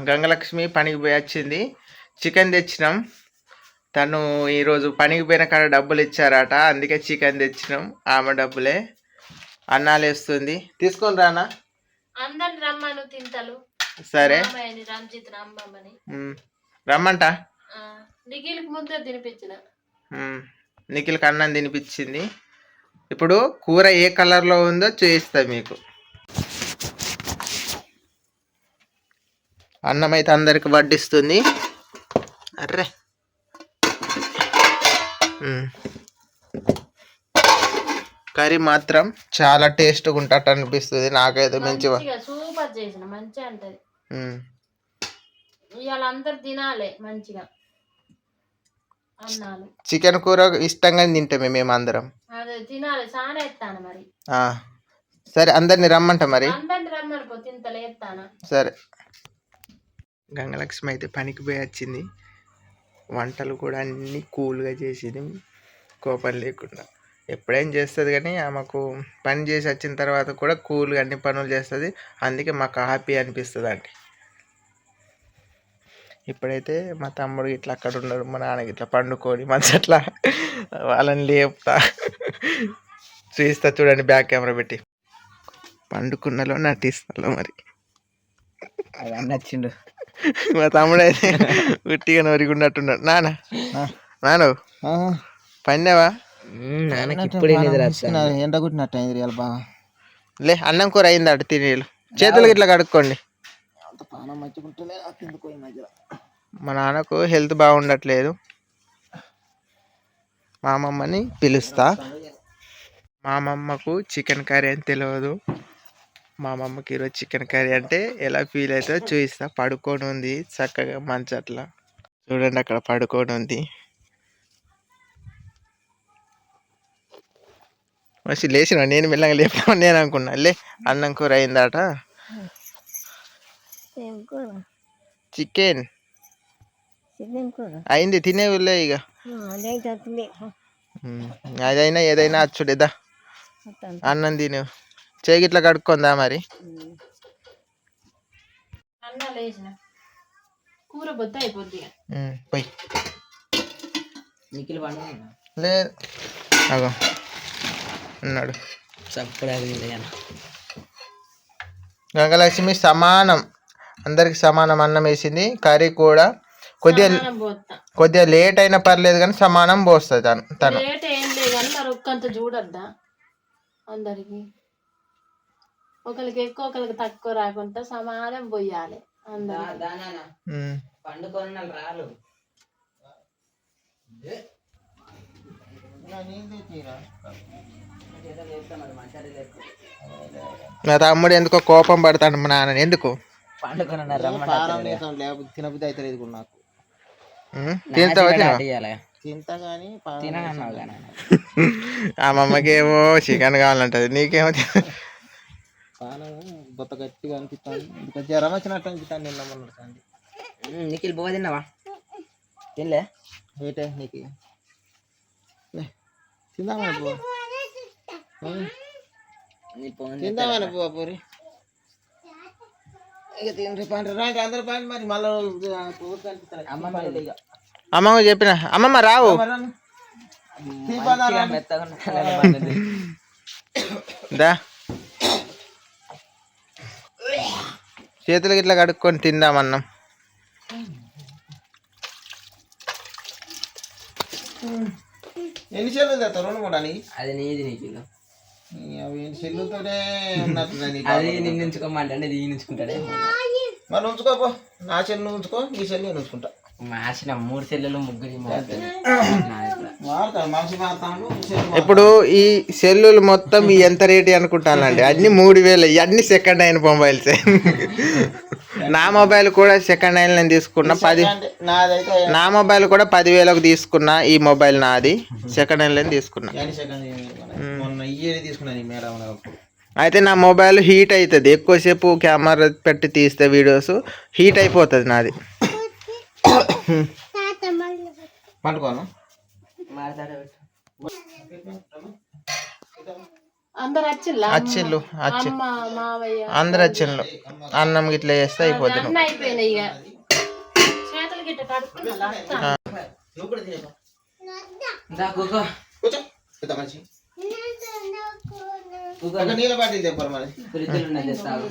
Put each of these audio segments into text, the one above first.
గంగలక్ష్మి పనికి పోయి వచ్చింది. చికెన్ తెచ్చినాం. తను ఈరోజు పనికి పోయిన కాడ డబ్బులు ఇచ్చారట, అందుకే చికెన్ తెచ్చినాం. ఆమె డబ్బులే. అన్నాలు వేస్తుంది, తీసుకొని రానా. అందరిని రమ్మను తింటలు. సరే రమ్మంట. నిఖిల్కి ముందే తినిపించిన. నిఖిల్కి అన్నం తినిపించింది. ఇప్పుడు కూర ఏ కలర్లో ఉందో చూపిస్తా మీకు. అన్నం అయితే అందరికి వడ్డిస్తుంది. అర్రే కర్రీ మాత్రం చాలా టేస్ట్గా ఉంటట్టు అనిపిస్తుంది నాకైతే. మంచిగా సూపర్ చేసిన, మంచిగా ఉంటది. ఇవాళ అందరు తినాలి మంచిగా. అన్నాలు చికెన్ కూర ఇష్టంగా తింటామే మేము అందరం. అదే తినాలి, చాలా ఎత్తాను మరి. సరే అందరిని రమ్మంట మరి. అందరిని రమ్మని తింటలే ఎత్తాను. సరే. గంగలక్ష్మి అయితే పనికి పోయి వచ్చింది. వంటలు కూడా అన్నీ కూల్గా చేసింది, కోపం లేకుండా. ఎప్పుడైనా చేస్తుంది కానీ ఆమెకు పని చేసి వచ్చిన తర్వాత కూడా కూల్గా అన్ని పనులు చేస్తుంది. అందుకే మాకు హ్యాపీ అనిపిస్తుంది అండి. ఇప్పుడైతే మా తమ్ముడు ఇట్లా అక్కడ ఉన్నాడు, మా నాన్నకి ఇట్లా పండుకొని మంచి అట్లా వాళ్ళని లేపుతా చూస్తా. చూడండి బ్యాక్ కెమెరా పెట్టి పండుకున్నలో నటిస్తాలో మరి. నచ్చిండు మా తమ్ముడు అయితే ఉట్టిగా నొరిగున్నట్టున్నాడు. నాను పన్నావా? ఎండ కుట్టినట్టు అయింది బాగా. లే అన్నం కూర అయింది అటు తినేలు. చేతులకి ఇట్లా కడుక్కోండి. మా నాన్నకు హెల్త్ బాగుండట్లేదు. మా అమ్మమ్మని పిలుస్తా. మా అమ్మమ్మకు చికెన్ కర్రీ అని తెలియదు. మా అమ్మమ్మకి ఈరోజు చికెన్ కర్రీ అంటే ఎలా ఫీల్ అవుతుందో చూపిస్తా. పడుకొని ఉంది చక్కగా మంచి అట్లా. చూడండి అక్కడ పడుకొని ఉంది. మంచి లేచిన నేను మెల్లగా లేపామని నేను అనుకున్నా. లే అన్నం కూర అయిందట. చికెన్ అయింది, తినే వెళ్ళే ఇక. అదైనా ఏదైనా అచ్చుడేదా. అన్నం తినే చేగి ఇట్లా కడుక్కుందా మరి. పోయి లేదు అగో ఉన్నాడు. గంగలక్ష్మి సమానం, అందరికి సమానం అన్నం వేసింది. కర్రీ కూడా కొద్దిగా లేట్ అయినా పర్లేదు కానీ సమానం పోస్తుంది తను. చూడద్దా అందరికి, ఒకరికి ఎక్కువ ఒకరికి తక్కువ రాకుండా సమానం పోయాలి. నా తమ్ముడు ఎందుకో కోపం పడతాడు మా నాన్న. ఎందుకు తినబుద్ధి అయితే లేదు నాకు. అమ్మమ్మకి ఏమో చికెన్ కావాలంటది, నీకేమో బొత్త గట్టిగా అనిపిస్తాను. జ్వరం వచ్చినట్టు అనిపిస్తాను. నిన్న మొన్న నీకు బాగా తిన్నావా? తినలే ఏటే నీకు తిందామని తిందామని పూరి ఇక తిండ్రి పండ్రి రండి అందరు పండి మరి. మళ్ళీ అమ్మమ్మ చెప్పిన అమ్మమ్మ రావు. దా చేతులకి ఇట్లా కడుక్కొని తిందామన్నాం. ఎన్ని చెల్లు తెస్తావు? 2 3 అని. అది నీది నీకు చెల్లుతోనే ఉన్నట్టు. అది నిన్ను ఉంచుకోమంటే ఇది ఉంచుకుంటాడే. మరి ఉంచుకోపో. నా చెల్లు నువ్వు ఉంచుకో, నీ చెల్లు నేను ఉంచుకుంటా. మార్చిన 3 సెల్లులు 3 ఇప్పుడు ఈ సెల్లులు మొత్తం ఎంత రేటు అనుకుంటానండి? అన్ని 3000. ఇవన్నీ సెకండ్ హ్యాండ్ మొబైల్సే. నా మొబైల్ కూడా సెకండ్ హ్యాండ్ నేను తీసుకున్నా. నా మొబైల్ కూడా 10,000కు తీసుకున్నా. ఈ మొబైల్ నాది సెకండ్ హ్యాండ్ తీసుకున్నా. అయితే నా మొబైల్ హీట్ అవుతుంది ఎక్కువసేపు. కెమెరా పెట్టి తీస్తే వీడియోస్ హీట్ అయిపోతుంది నాది. పండుకోను అందరు వచ్చిల్లా వచ్చిళ్ళు వచ్చి అమ్మ మావయ్య అందరు వచ్చిండ్రు అన్నం గిట్లా చేస్తే అయిపోతుంది అన్నీ అయిపోయినాయి ఇక చేతులు గిట్ట కడుక్కున్నా కూకో కూర్చో పెద్ద మనిషి ఒక నీళ్ళ బాటిల్ తెప్పరు మరి ఫ్రిడ్జ్లో ఉన్నది తెస్తావు.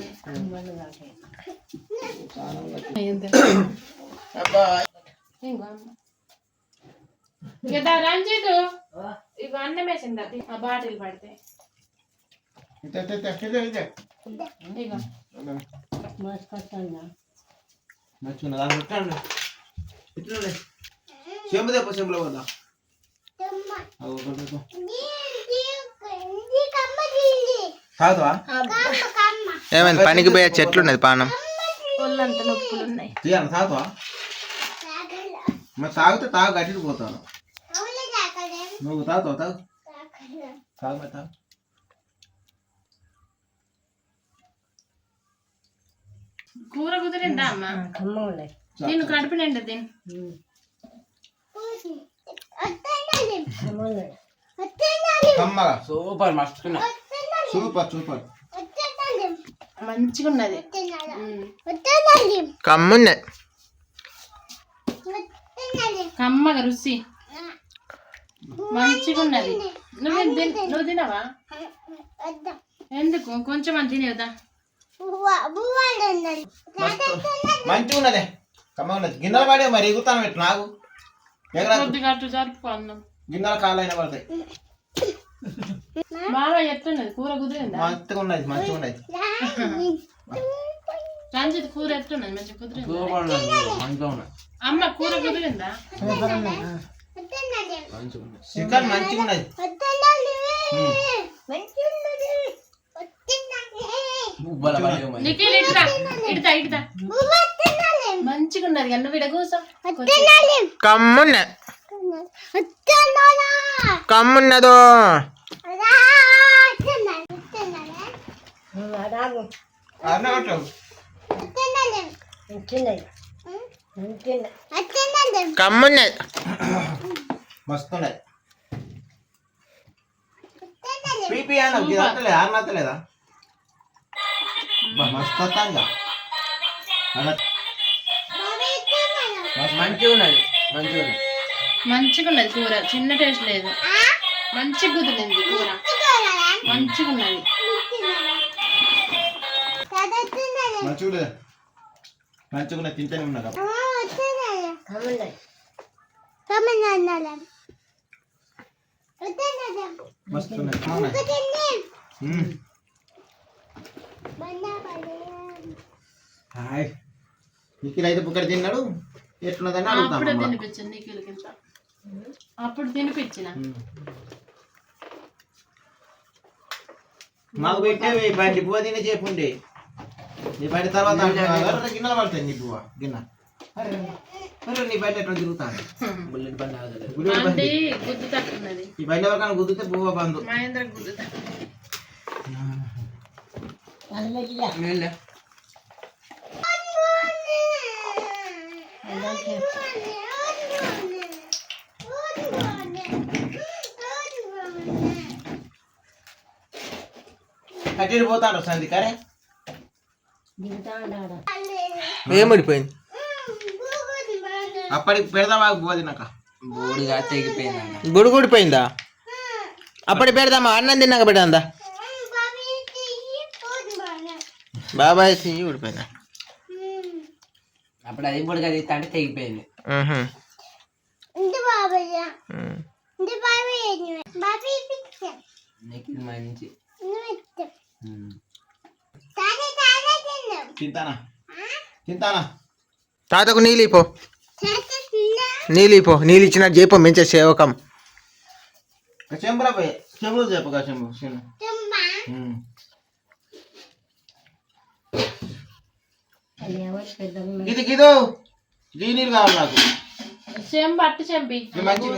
రంజిత్ ఇవి అన్నం వేసింది అది ఆ బాటిల్ పడితే ఇగో చెంబు తెప్ప చెంబులో పోదా తాగుతావా ఏమైంది పనికి పోయే చెట్లు ఉన్నది పానం ఒళ్ళంతా నొప్పులు ఉన్నాయి తీయాలి తాగుతావా మరి తాగితే తాగు గట్టికి పోతాను నువ్వు తాగుతావు తాగు తాగు మరి తాగు కూర కుదిరిందా అమ్మ నేను కడుపు నిండా తిని కమ్మగా సూపర్ మస్తున్నా. సూపర్ సూపర్ మంచిగా ఉన్నది కమ్మున్నాయి కమ్మగా రుచి మంచిగా ఉన్నది నువ్వు తినవా ఎందుకు కొంచెం అని తినేదా మంచిగా ఉన్నది కమ్మగా ఉన్నది గిన్నెలు పడే మరి ఎగుతాను పెట్టు నాకు కొద్దిగా అటు జరుపుకున్నాం గిన్నెల కాళ్ళైనా పడతాయి బాగా ఎట్లున్నది కూర కుదిరిందా మంచిగా ఉన్నది మంచిగా ఉన్నది రంజిత్ కూర ఎట్లున్నది మంచిగా కుదిరిందా సూపర్ ఉన్నది. మంచిగా ఉన్నది. అమ్మ కూర కుదిరిందా మంచిగా ఉన్నది. చికెన్ మంచిగా ఉన్నది బుబ్బల పడేవి మరి. నిఖిల్ ఇటుదా ఇటుదా ఇటుదా మంచిగా ఉన్నది కానీ నువ్వు ఇక్కడ కూర్చో కమ్మున్నాయి కమ్మున్నదో కమ్మున్నాయి మస్తున్నాయి పీపీ అన్న ఇది అత్తలేదు ఆరినత్తలేదా మస్తు వస్తాంగా మంచిగా ఉన్నది. మంచిగా ఉన్నది. మంచిగా ఉన్నది కూర చిన్న టేస్ట్ లేదు మంచిగా కుదిరింది కూర మంచిగా ఉన్నది మంచిగా మంచిగా ఉన్నది తింటేనే ఉన్నా మస్తు హాయ్ నిఖిల్ అయితే బుక్కడ తిన్నాడు ఎట్లున్నదని అప్పుడే అడుగుతాను తినిపించింది నీకు కింద అప్పుడు తినిపించిన మాకు పెట్టేవి బండి పువ్వ తినే చెప్పుండే నీ బండి తర్వాత గిన్నెలు పడతాయి నీ పువ్వ గిన్నె అరే నీ బండి ఎట్లా తిరుగుతాను బుల్లెట్ బండి ఆగలేదు. బండి గుద్దు తట్టున్నది ఈ బండి ఎవరికైనా గుద్దితే పువ్వ బంధు మహేంద్ర గుద్దు తట్టు నీళ్ళే. కట్టి పోతాడు సంది కరే ఏముడిపోయింది అప్పటికి పెడదామా పువ్వ తిన్నాక బోడిగా తెగిపోయింది అన్న. గుడిపోయిందా అప్పటి పెడదామా అన్నం తిన్నాక పెడదా బాబాయ్ ఊడిపోయిందా అప్పుడు అది బోడిగా తీస్తా అంటే తెగిపోయింది. నిఖిల్ మంచి. తింటానా తింటానా తాతకు నీళ్ళు ఇపో నీళ్ళు ఇచ్చినట్టు చెప్పు మంచిగా సేవకం చెంబులో పోయి చెంబులు చెప్పగా చెంబు ఇది గిదో ఈ నీళ్ళు కావాలి నాకు చెంబు అట్టు చెంపి ఇది మంచిగా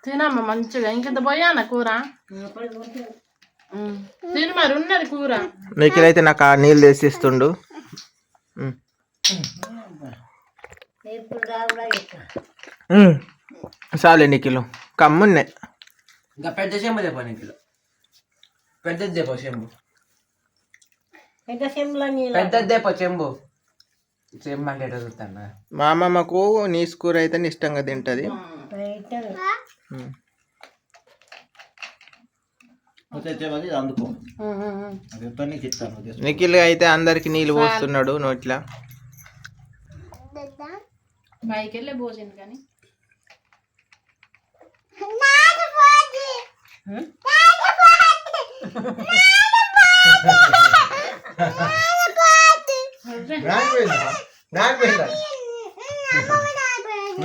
తినమ్మ మంచిగా ఇంకెంత పోయానా కూర తిను మరి ఉన్నది కూర నిఖిల్ అయితే నాకు ఆ నీళ్ళు తెచ్చిస్తుండు చాలే నిఖిల్ కమ్మున్నాయి ఇంకా పెద్ద చెంబు తెపో నీకు పెద్దది తెపో చెంబు పెద్దది తెపో చెంబు చెంబు అంటే ఎట్లా చూస్తాను మా అమ్మమ్మకు నీసు కూర అయితే ఇష్టంగా తింటది. తెచ్చేవాళ్ళు ఇది అందుకో అది ఎప్పుడు నీకు ఇస్తాను నిఖిల్ అయితే అందరికి నీళ్ళు పోస్తున్నాడు నోట్లా. పైకి వెళ్ళే భోజనం కానీ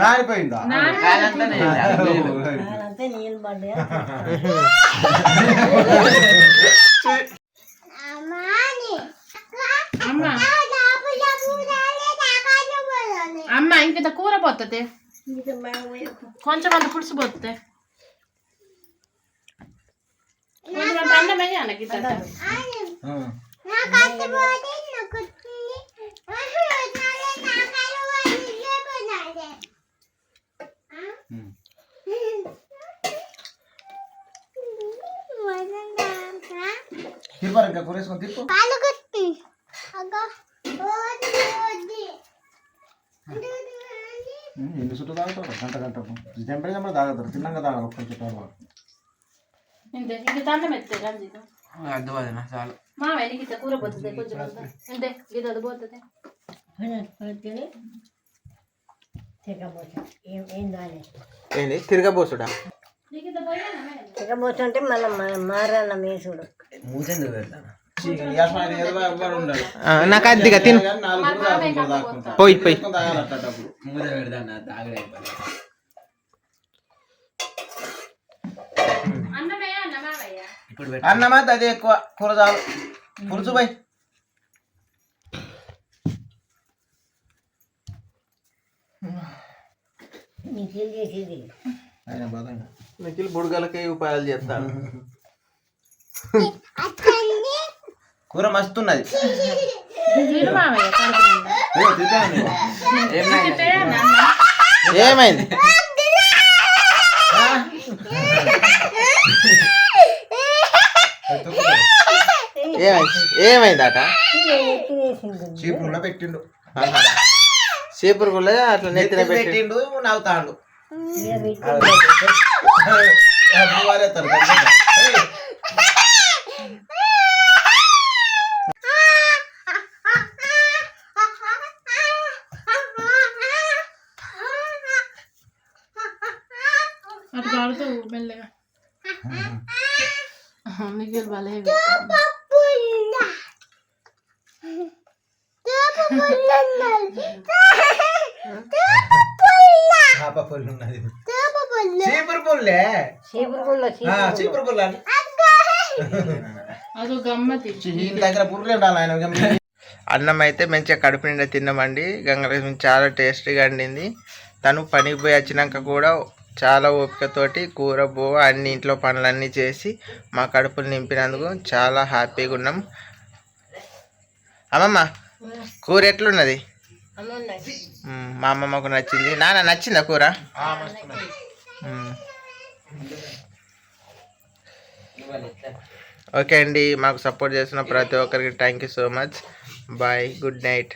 నాడిపోయిందా అమ్మ ఇంత కూర పోతుంది కొంచెం అంత పులుసు పోతుంది కొంచెం అంత అన్నం వేయాలి గీత తిరుపతి ఇంకా కూరేసుకొని తిప్పు ఎన్ని చుట్టూ తాగుతాడు గంట టెంపరేచర్ కూడా తాగుతారు తిన్నాక తాగాలి ఒక్క చుట్టాలు ఇంతే ఇంక దండం ఎత్తే రంజిత అర్థం అదేనా చాలు మా వెనక కూర పోతుంది కొంచెం అంతా ఇంతే గీత అది పోతుంది ఏంటి తిరగబోసుడా? తిరగబోతుంటే మనం మారాల మేసుడు మూచెందుకు పెడతాను నాకు అదిగా తిను పోయి పోయి. మూత పెడతాను తాగలే అన్నం వేయాలి మావయ్య ఇప్పుడు అన్నమా అది ఎక్కువ కూర చాలు పులుసు పోయి నిఖిల్ చేసేది ఆయన బాధంగా నిఖిల్ బుడగలకే ఉపాయాలు చేస్తాడు. కూర మస్తున్నది తిను మావయ్య కడుపు నిండా. తిప్పేయాలి అన్నం. ఏమైంది? ఏమైందట? చీపురులో పెట్టిండు చీపురు గుళ్ళ అట్లా నెత్తిన పెట్టి పెట్టిండు నవ్వుతాడు అటు కాడుతూ మెల్లగా నీకు భలే చీపురు పుల్లే చీపురు పుల్ల అదో గమ్మతి దగ్గర పుర్రే ఉండాలి ఆయన అన్నం అయితే మంచిగా కడుపు నిండా తిన్నామండి. గంగలక్ష్మి చాలా టేస్టీగా వండింది. తను పనికి పోయి వచ్చినాక కూడా చాలా ఓపికతోటి కూర బువ్వ అన్ని ఇంట్లో పనులన్నీ చేసి మా కడుపులు నింపినందుకు చాలా హ్యాపీగా ఉన్నాం. అమ్మమ్మ కూర ఎట్లున్నది? మా అమ్మమ్మకు నచ్చింది. నాన్న నచ్చిందా కూర? ఓకే అండి, మాకు సపోర్ట్ చేసిన ప్రతి ఒక్కరికి thank you so much. Bye, good night.